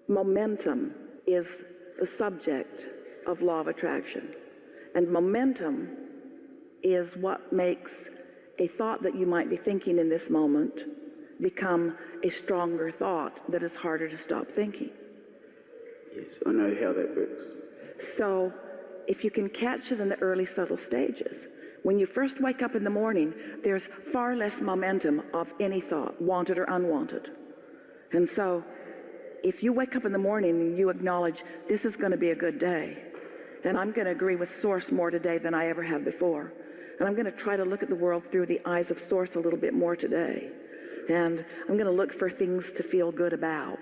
Momentum is the subject of law of attraction. And momentum is what makes a thought that you might be thinking in this moment become a stronger thought that is harder to stop thinking. Yes, I know how that works. So if you can catch it in the early subtle stages, when you first wake up in the morning, there's far less momentum of any thought, wanted or unwanted. And so if you wake up in the morning and you acknowledge, this is going to be a good day, and I'm going to agree with Source more today than I ever have before, and I'm going to try to look at the world through the eyes of Source a little bit more today, and I'm going to look for things to feel good about,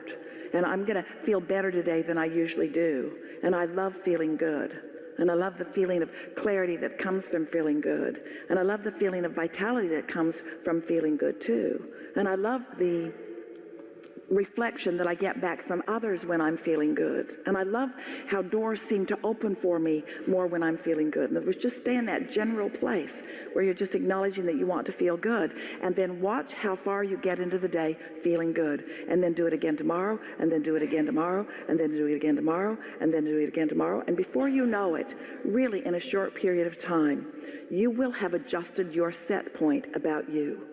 and I'm going to feel better today than I usually do, and I love feeling good. And I love the feeling of clarity that comes from feeling good. And I love the feeling of vitality that comes from feeling good too. And I love the reflection that I get back from others when I'm feeling good. And I love how doors seem to open for me more when I'm feeling good. In other words, just stay in that general place where you're just acknowledging that you want to feel good, and then watch how far you get into the day feeling good, and then do it again tomorrow, and then do it again tomorrow, and then do it again tomorrow, and then do it again tomorrow. And before you know it, really in a short period of time, you will have adjusted your set point about you.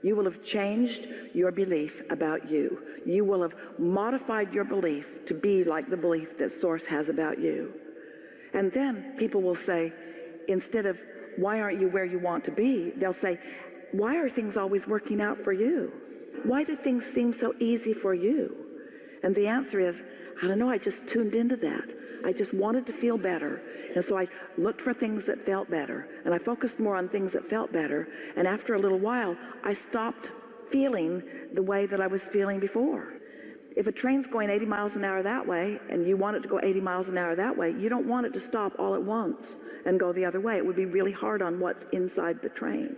You will have changed your belief about you. You will have modified your belief to be like the belief that Source has about you. And then people will say, instead of, why aren't you where you want to be? They'll say, why are things always working out for you? Why do things seem so easy for you? And the answer is, I don't know, I just tuned into that. I just wanted to feel better. And so I looked for things that felt better. And I focused more on things that felt better. And after a little while, I stopped feeling the way that I was feeling before. If a train's going 80 miles an hour that way, and you want it to go 80 miles an hour that way, you don't want it to stop all at once and go the other way. It would be really hard on what's inside the train.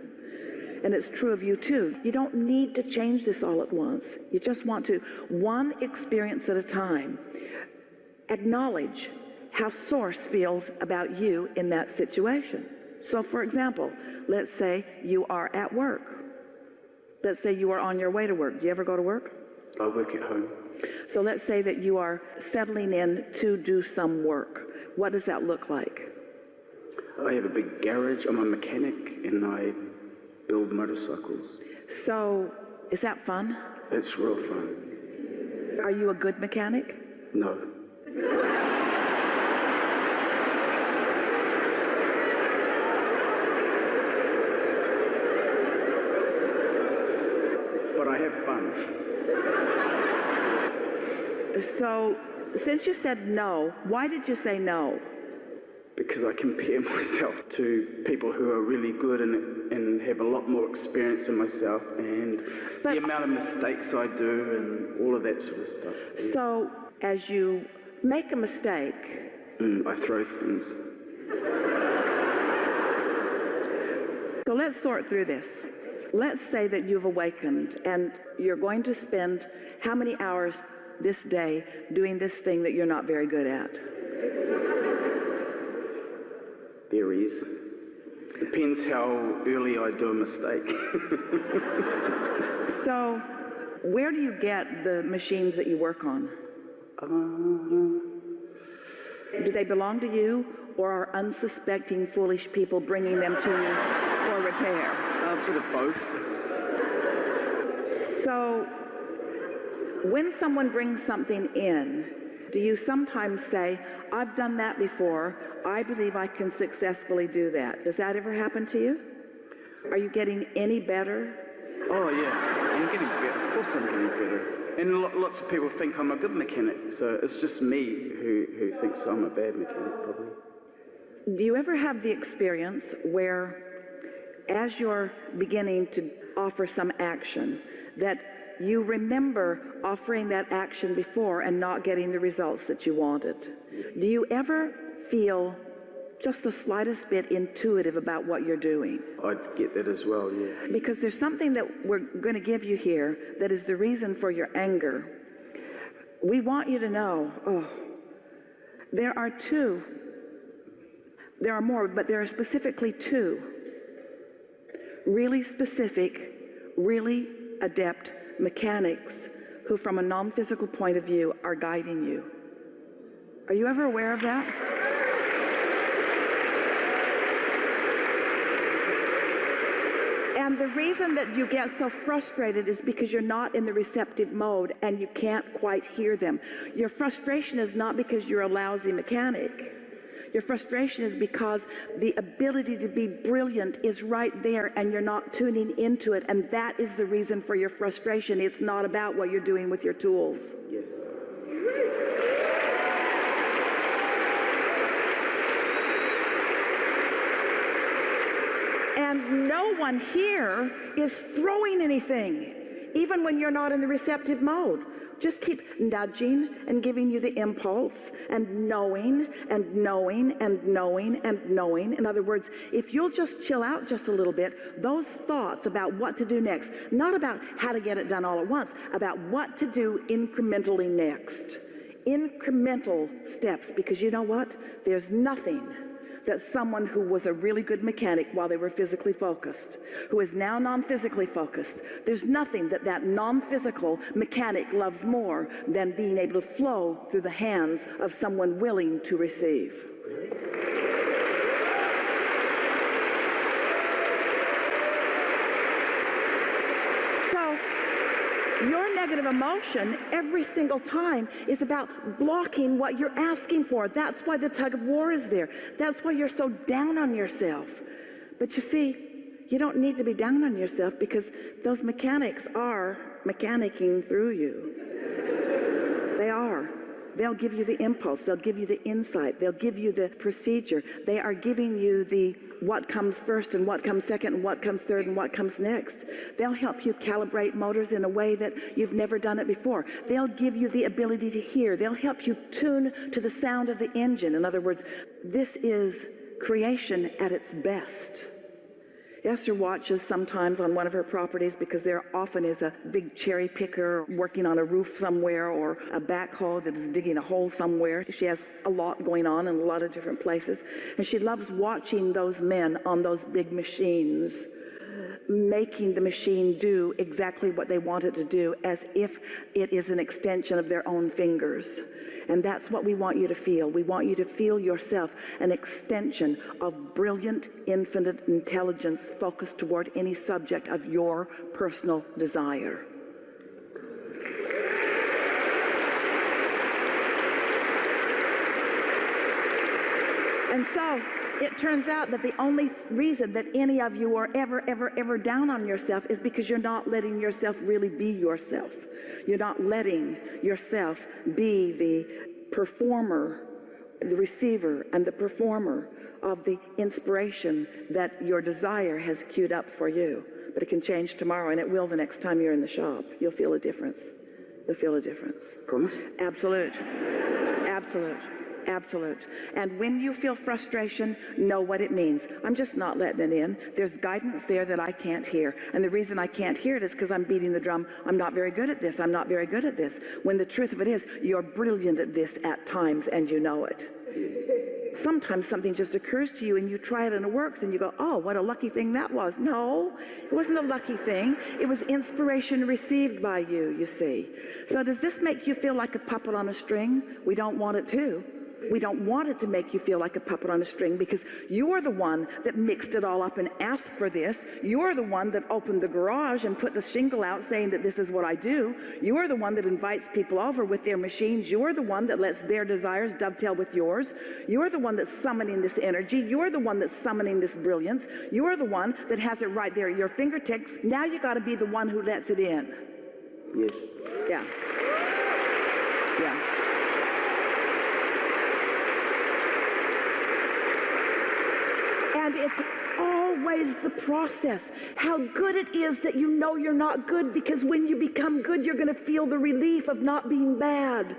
And it's true of you too. You don't need to change this all at once. You just want to, one experience at a time, acknowledge how Source feels about you in that situation. So for example, let's say you are at work. Let's say you are on your way to work. Do you ever go to work? I work at home. So let's say that you are settling in to do some work. What does that look like? I have a big garage. I'm a mechanic and I build motorcycles. So is that fun? It's real fun. Are you a good mechanic? No. But I have fun. So, since you said no, why did you say no? Because I compare myself to people who are really good and have a lot more experience than myself, and the amount of mistakes I do and all of that sort of stuff. So, as you make a mistake... I throw things. So let's sort through this. Let's say that you've awakened and you're going to spend how many hours this day doing this thing that you're not very good at? Varies. Depends how early I do a mistake. So, where do you get the machines that you work on? Do they belong to you, or are unsuspecting, foolish people bringing them to you for repair? A bit of both. So, when someone brings something in, do you sometimes say, I've done that before, I believe I can successfully do that? Does that ever happen to you? Are you getting any better? Oh yeah, I'm getting better. Of course I'm getting better. And lots of people think I'm a good mechanic, so it's just me who thinks I'm a bad mechanic, probably. Do you ever have the experience where, as you're beginning to offer some action, that you remember offering that action before and not getting the results that you wanted? Do you ever feel just the slightest bit intuitive about what you're doing? I'd get that as well, yeah. Because there's something that we're going to give you here that is the reason for your anger. We want you to know, there are more, but there are specifically two really specific, really adept mechanics who from a non-physical point of view are guiding you. Are you ever aware of that? And the reason that you get so frustrated is because you're not in the receptive mode and you can't quite hear them. Your frustration is not because you're a lousy mechanic. Your frustration is because the ability to be brilliant is right there and you're not tuning into it, and that is the reason for your frustration. It's not about what you're doing with your tools. Yes. And no one here is throwing anything, even when you're not in the receptive mode. Just keep nudging and giving you the impulse and knowing and knowing and knowing and knowing. In other words, if you'll just chill out just a little bit, those thoughts about what to do next, not about how to get it done all at once, about what to do incrementally next. Incremental steps, because you know what? There's nothing that someone who was a really good mechanic while they were physically focused, who is now non-physically focused, there's nothing that that non-physical mechanic loves more than being able to flow through the hands of someone willing to receive. Your negative emotion every single time is about blocking what you're asking for. That's why the tug of war is there. That's why you're so down on yourself. But you see, you don't need to be down on yourself because those mechanics are mechanicking through you. They are. They'll give you the impulse. They'll give you the insight. They'll give you the procedure. They are giving you the what comes first and what comes second and what comes third and what comes next. They'll help you calibrate motors in a way that you've never done it before. They'll give you the ability to hear. They'll help you tune to the sound of the engine. In other words, this is creation at its best. Esther watches sometimes on one of her properties because there often is a big cherry picker working on a roof somewhere or a backhoe that is digging a hole somewhere. She has a lot going on in a lot of different places. And she loves watching those men on those big machines, making the machine do exactly what they want it to do as if it is an extension of their own fingers. And that's what we want you to feel. We want you to feel yourself an extension of brilliant, infinite intelligence focused toward any subject of your personal desire. And so it turns out that the only reason that any of you are ever down on yourself is because you're not letting yourself really be yourself. You're not letting yourself be the performer, the receiver, and the performer of the inspiration that your desire has queued up for you. But it can change tomorrow, and it will the next time you're in the shop. You'll feel a difference. You'll feel a difference. Promise? Absolute. Absolute. Absolute. And when you feel frustration, know what it means. I'm just not letting it in. There's guidance there that I can't hear. And the reason I can't hear it is because I'm beating the drum. I'm not very good at this. I'm not very good at this. When the truth of it is, you're brilliant at this at times and you know it. Sometimes something just occurs to you and you try it and it works and you go, oh, what a lucky thing that was. No, it wasn't a lucky thing. It was inspiration received by you, you see. So does this make you feel like a puppet on a string? We don't want it to. We don't want it to make you feel like a puppet on a string because you're the one that mixed it all up and asked for this. You're the one that opened the garage and put the shingle out saying that this is what I do. You're the one that invites people over with their machines. You're the one that lets their desires dovetail with yours. You're the one that's summoning this energy. You're the one that's summoning this brilliance. You're the one that has it right there at your fingertips. Now you got to be the one who lets it in. Yes. Yeah. Yeah. And it's always the process. How good it is that you know you're not good, because when you become good, you're going to feel the relief of not being bad.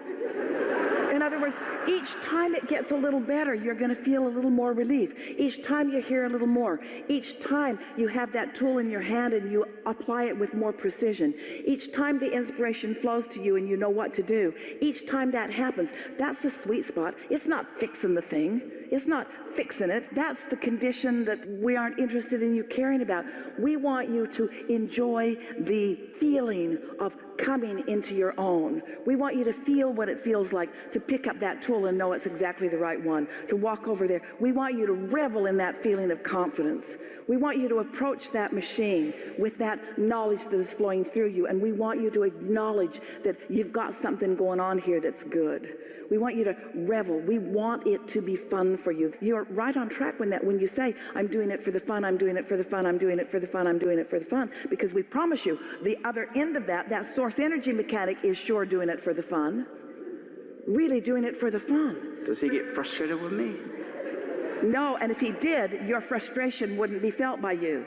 In other words, each time it gets a little better, you're going to feel a little more relief. Each time you hear a little more. Each time you have that tool in your hand and you apply it with more precision. Each time the inspiration flows to you and you know what to do. Each time that happens, that's the sweet spot. It's not fixing the thing. It's not fixing it. That's the condition that we aren't interested in you caring about. We want you to enjoy the feeling of coming into your own. We want you to feel what it feels like to pick up that tool and know it's exactly the right one, to walk over there. We want you to revel in that feeling of confidence. We want you to approach that machine with that knowledge that is flowing through you, and we want you to acknowledge that you've got something going on here that's good. We want you to revel. We want it to be fun for you. You're right on track when you say, I'm doing it for the fun, I'm doing it for the fun, I'm doing it for the fun, I'm doing it for the fun, because we promise you, the other end of that source energy mechanic is sure doing it for the fun, really doing it for the fun. Does he get frustrated with me? No, and if he did, your frustration wouldn't be felt by you.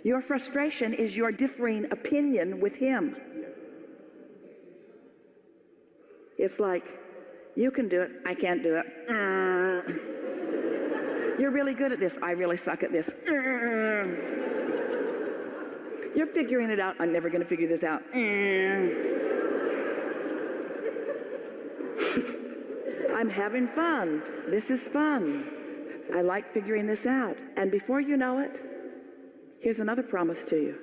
Your frustration is your differing opinion with him. It's like, you can do it, I can't do it. You're really good at this, I really suck at this. You're figuring it out, I'm never going to figure this out. I'm having fun. This is fun. I like figuring this out. And before you know it, here's another promise to you.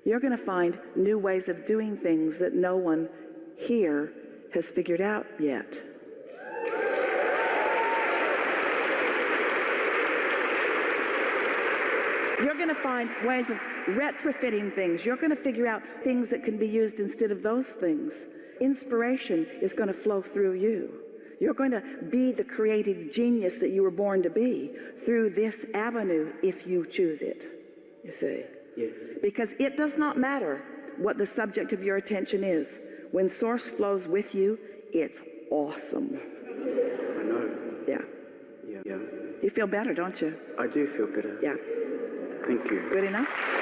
You're going to find new ways of doing things that no one here has figured out yet. You're going to find ways of retrofitting things. You're going to figure out things that can be used instead of those things. Inspiration is going to flow through you. You're going to be the creative genius that you were born to be through this avenue if you choose it, you see. Yes. Because it does not matter what the subject of your attention is. When source flows with you, it's awesome. I know. Yeah. Yeah. You feel better, don't you? I do feel better. Yeah. Thank you. Good enough?